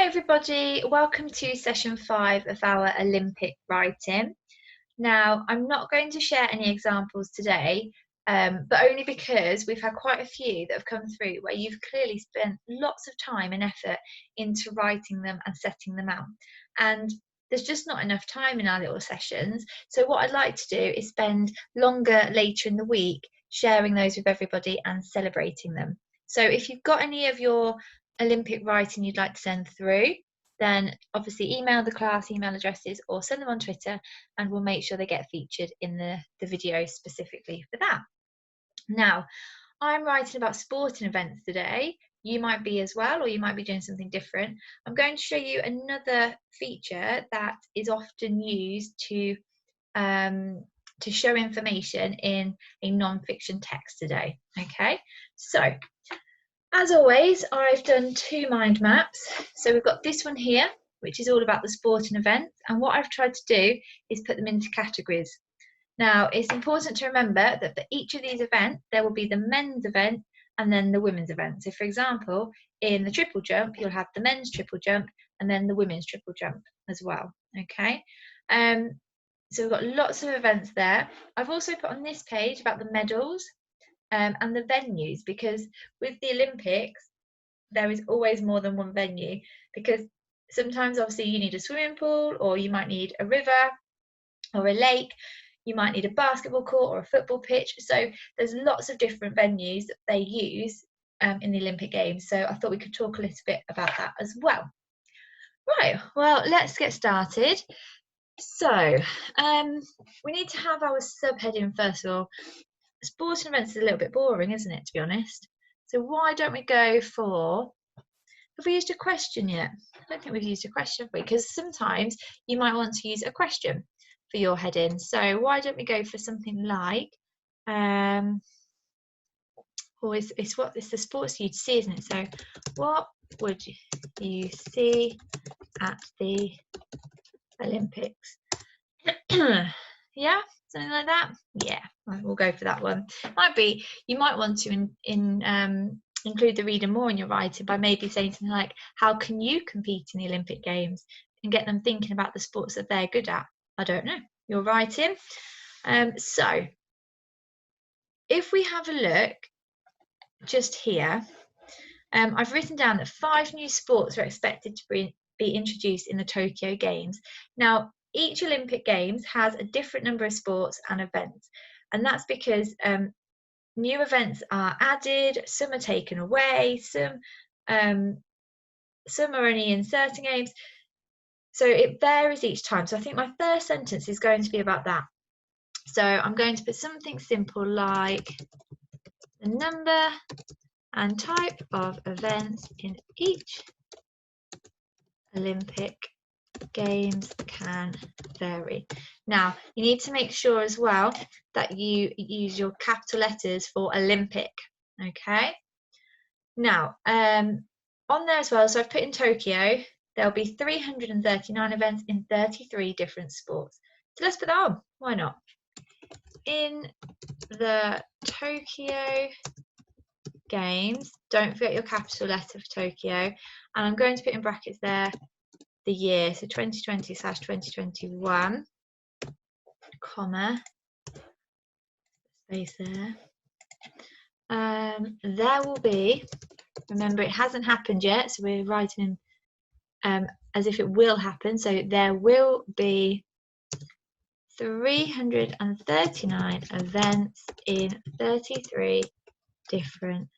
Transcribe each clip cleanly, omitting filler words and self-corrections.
Hi everybody, welcome to session 5 of our Olympic writing. Now, I'm not going to share any examples today, but only because we've had quite a few that have come through where you've clearly spent lots of time and effort into writing them and setting them out. And there's just not enough time in our little sessions. So what I'd like to do is spend longer later in the week sharing those with everybody and celebrating them. So if you've got any of your Olympic writing you'd like to send through, then obviously email the class email addresses or send them on Twitter and we'll make sure they get featured in the video specifically for that. Now, I'm writing about sporting events today. You might be as well, or you might be doing something different. I'm going to show you another feature that is often used to show information in a non-fiction text today. Okay, so as always, I've done 2 mind maps. So we've got this one here, which is all about the sporting events. And what I've tried to do is put them into categories. Now, it's important to remember that for each of these events, there will be the men's event and then the women's event. So for example, in the triple jump, you'll have the men's triple jump and then the women's triple jump as well. Okay. So we've got lots of events there. I've also put on this page about the medals and the venues, because with the Olympics, there is always more than one venue, because sometimes obviously you need a swimming pool, or you might need a river or a lake, you might need a basketball court or a football pitch. So there's lots of different venues that they use in the Olympic Games. So I thought we could talk a little bit about that as well. Right, well, let's get started. So we need to have our subheading first of all. Sporting events is a little bit boring, isn't it, to be honest? So why don't we go for, have we used a question yet? I don't think we've used a question, because sometimes you might want to use a question for your heading. So why don't we go for something like, it's the sports you'd see, isn't it? So what would you see at the Olympics? Yeah, something like that. Yeah, we'll go for that one. Might be you might want to include the reader more in your writing by maybe saying something like, how can you compete in the Olympic Games, and get them thinking about the sports that they're good at. I don't know, you're writing. So if we have a look just here, I've written down that 5 new sports are expected to be introduced in the Tokyo Games. Now, each Olympic Games has a different number of sports and events, and that's because new events are added, some are taken away, some are only in certain games, so it varies each time. So I think my first sentence is going to be about that. So I'm going to put something simple like the number and type of events in each Olympic Games can vary. Now, you need to make sure as well that you use your capital letters for Olympic. Okay. Now, on there as well, so I've put in Tokyo, there'll be 339 events in 33 different sports. So let's put that on. Why not? In the Tokyo Games, don't forget your capital letter for Tokyo, and I'm going to put in brackets there the year, so 2020/2021, comma, space there. There will be, remember it hasn't happened yet, so we're writing as if it will happen, so there will be 339 events in 33 different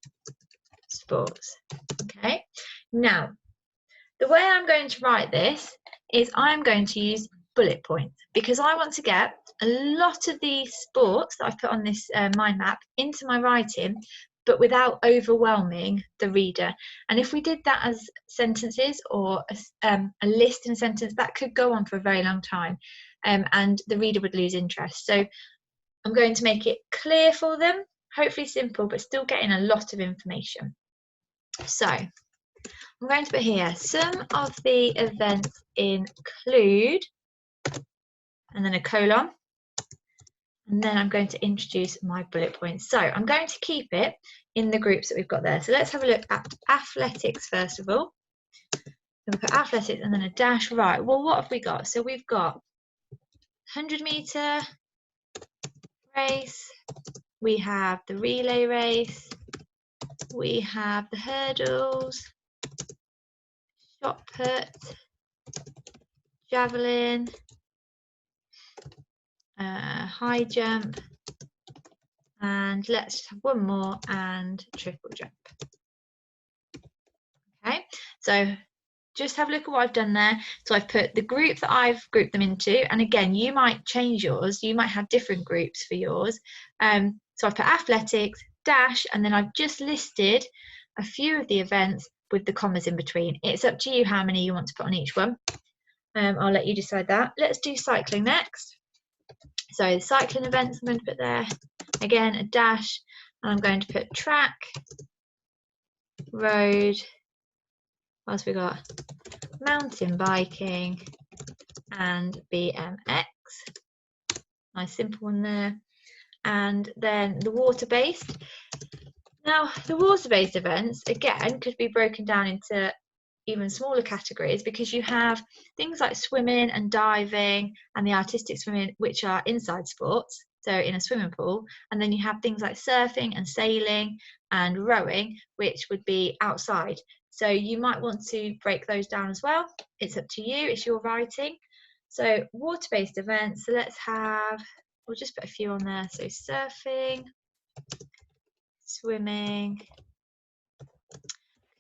sports. Okay, now the way I'm going to write this is I'm going to use bullet points, because I want to get a lot of these sports that I've put on this mind map into my writing, but without overwhelming the reader. And if we did that as sentences or a list in a sentence, that could go on for a very long time, and the reader would lose interest. So I'm going to make it clear for them, hopefully simple, but still getting a lot of information. So I'm going to put here, some of the events include, and then a colon, and then I'm going to introduce my bullet points. So I'm going to keep it in the groups that we've got there. So let's have a look at athletics first of all. we put athletics and then a dash. Right, well, what have we got? So we've got 100-meter race, we have the relay race, we have the hurdles, shot put, javelin, high jump, and let's have one more, and triple jump. Okay, so just have a look at what I've done there. So I've put the group that I've grouped them into, and again, you might change yours, you might have different groups for yours. So I've put athletics, dash, and then I've just listed a few of the events with the commas in between. It's up to you how many you want to put on each one. I'll let you decide that. Let's do cycling next. So cycling events I'm going to put there, again a dash, and I'm going to put track, road, what else we got? Mountain biking and BMX. Nice simple one there. And then the water-based. Now, the water-based events, again, could be broken down into even smaller categories because you have things like swimming and diving and the artistic swimming, which are inside sports, so in a swimming pool. And then you have things like surfing and sailing and rowing, which would be outside. So you might want to break those down as well. It's up to you, it's your writing. So water-based events, so let's have, we'll just put a few on there. So surfing, swimming,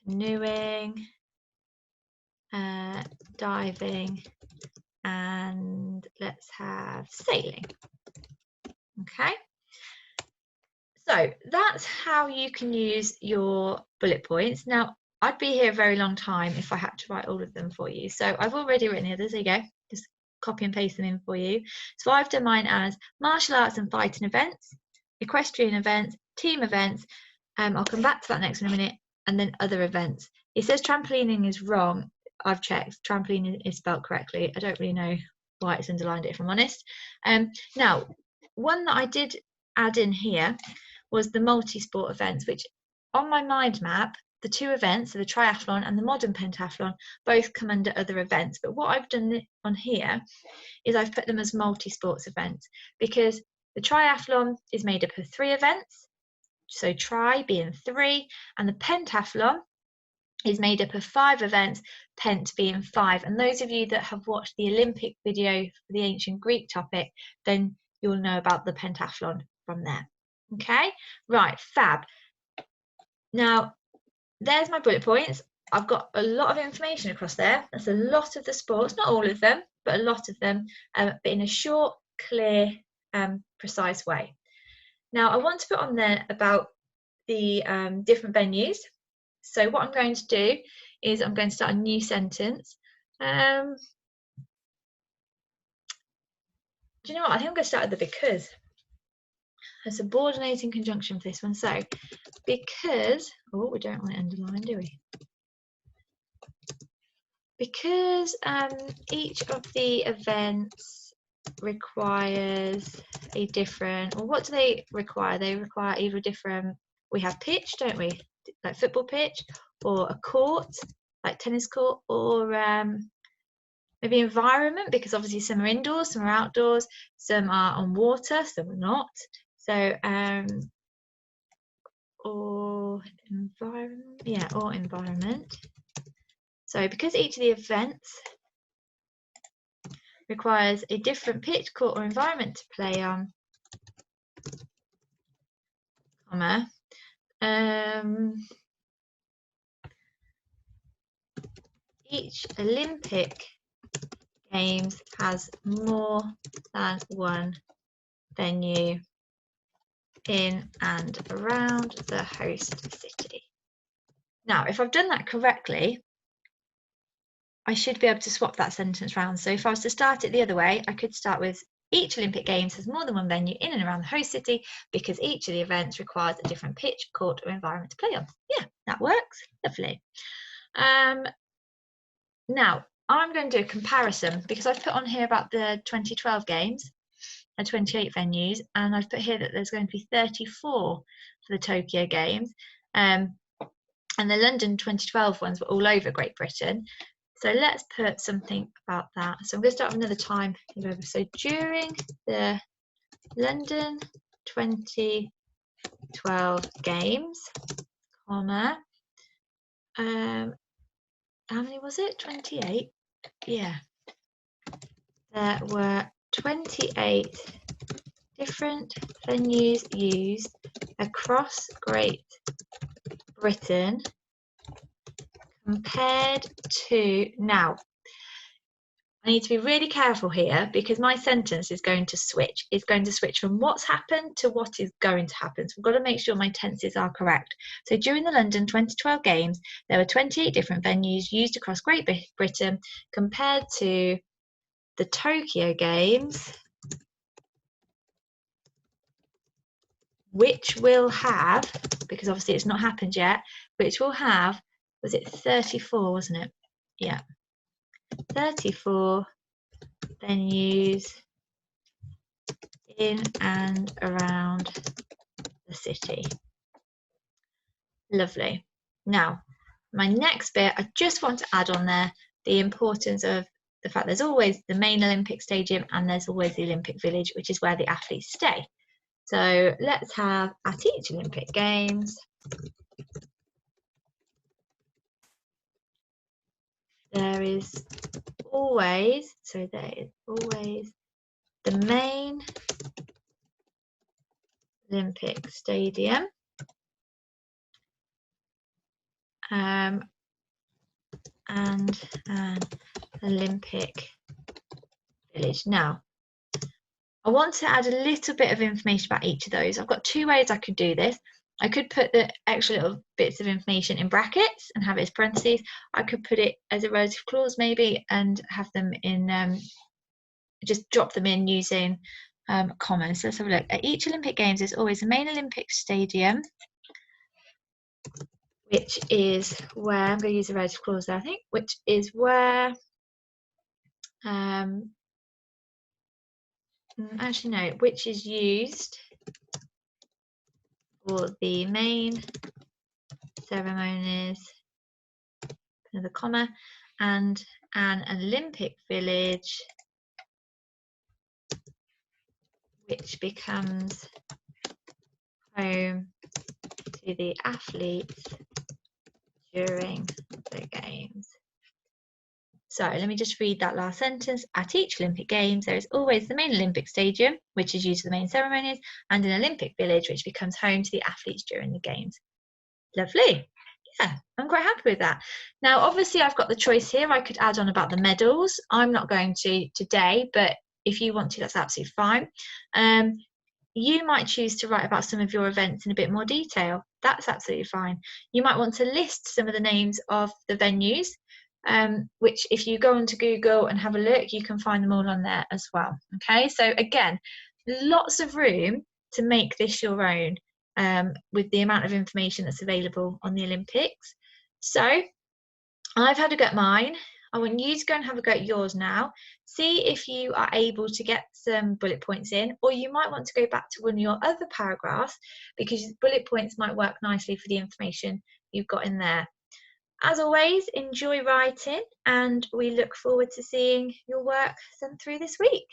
canoeing, diving, and let's have sailing. Okay, so that's how you can use your bullet points. Now, I'd be here a very long time if I had to write all of them for you. So I've already written the others. There you go. Just copy and paste them in for you. So I've done mine as martial arts and fighting events, equestrian events, team events. I'll come back to that next in a minute, and then other events. It says trampolining is wrong. I've checked. Trampoline is spelled correctly. I don't really know why it's underlined it, if I'm honest. Now, one that I did add in here was the multi-sport events, which on my mind map, the two events, so the triathlon and the modern pentathlon, both come under other events. But what I've done on here is I've put them as multi-sports events because the triathlon is made up of 3 events, so tri being 3, and the pentathlon is made up of 5 events, pent being 5. And those of you that have watched the Olympic video for the ancient Greek topic, then you'll know about the pentathlon from there. Okay, right, fab. Now, there's my bullet points. I've got a lot of information across there. That's a lot of the sports, not all of them, but a lot of them, but in a short, clear, precise way. Now, I want to put on there about the different venues. So what I'm going to do is I'm going to start a new sentence. Do you know what? I think I'm going to start with the because. A subordinating conjunction for this one. So because, oh, we don't want it underlined, do we? Because each of the events requires a different, or what do they require? They require either different, we have pitch, don't we? Like football pitch, or a court, like tennis court, or maybe environment, because obviously some are indoors, some are outdoors, some are on water, some are not. So or environment, yeah, or environment. So because each of the events requires a different pitch, court, or environment to play on, comma, each Olympic Games has more than one venue in and around the host city. Now, if I've done that correctly, I should be able to swap that sentence around. So if I was to start it the other way, I could start with each Olympic Games has more than one venue in and around the host city because each of the events requires a different pitch, court, or environment to play on. Yeah, that works. Lovely. Now, I'm going to do a comparison because I've put on here about the 2012 games and 28 venues, and I've put here that there's going to be 34 for the Tokyo Games. And the London 2012 ones were all over Great Britain. So let's put something about that. So I'm going to start with another time. So during the London 2012 games, comma, how many was it? 28? Yeah. There were 28 different venues used across Great Britain compared to now. I need to be really careful here because my sentence is going to switch. It's going to switch from what's happened to what is going to happen. So we've got to make sure my tenses are correct. So during the London 2012 games, there were 28 different venues used across Great Britain compared to the Tokyo games, which will have, because obviously it's not happened yet, which will have, was it 34, wasn't it? Yeah. 34 venues in and around the city. Lovely. Now, my next bit, I just want to add on there the importance of the fact there's always the main Olympic stadium and there's always the Olympic village, which is where the athletes stay. So let's have at each Olympic Games, there is always the main Olympic stadium and an Olympic village. Now, I want to add a little bit of information about each of those. I've got two ways I could do this. I could put the extra little bits of information in brackets and have it as parentheses. I could put it as a relative clause maybe and have them in, just drop them in using commas. So let's have a look. At each Olympic Games, there's always a main Olympic stadium, which is where, I'm going to use a relative clause there, I think, which is where, actually no, which is used for the main ceremonies, another comma, and an Olympic village, which becomes home to the athletes during the games. So let me just read that last sentence. At each Olympic Games, there is always the main Olympic stadium, which is used for the main ceremonies, and an Olympic village, which becomes home to the athletes during the games. Lovely. Yeah, I'm quite happy with that. Now, obviously, I've got the choice here. I could add on about the medals. I'm not going to today, but if you want to, that's absolutely fine. You might choose to write about some of your events in a bit more detail. That's absolutely fine. You might want to list some of the names of the venues, which if you go onto Google and have a look, you can find them all on there as well. Okay, so again, lots of room to make this your own with the amount of information that's available on the Olympics. So I've had a go at mine. I want you to go and have a go at yours now. See if you are able to get some bullet points in, or you might want to go back to one of your other paragraphs because bullet points might work nicely for the information you've got in there. As always, enjoy writing and we look forward to seeing your work sent through this week.